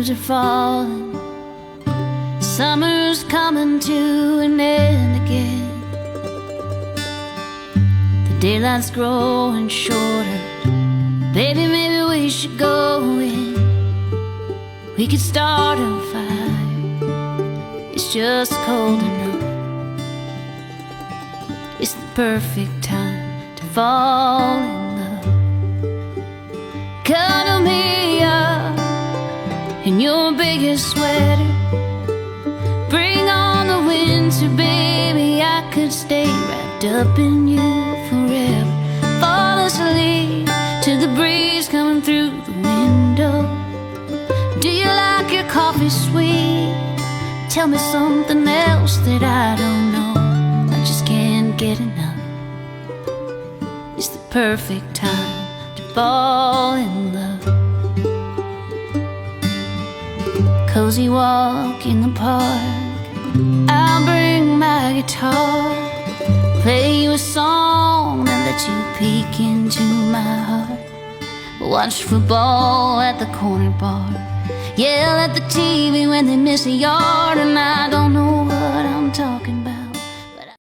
leaves are falling, summer's coming to an end again. The daylight's growing shorter. Baby, maybe we should go in. We could start a fire. It's just cold enough. It's the perfect time to fall in love. Cuddle me up in your biggest sweater. Bring on the winter, baby. I could stay wrapped up in you forever. Fall asleep to the breeze coming through the window. Do you like your coffee sweet? Tell me something else that I don't know. I just can't get enough. It's the perfect time to fall in love. Cozy walk in the park. I'll bring my guitar, play you a song that lets you peek into my heart. Watch football at the corner bar, yell at the TV when they miss a yard, and I don't know what I'm talking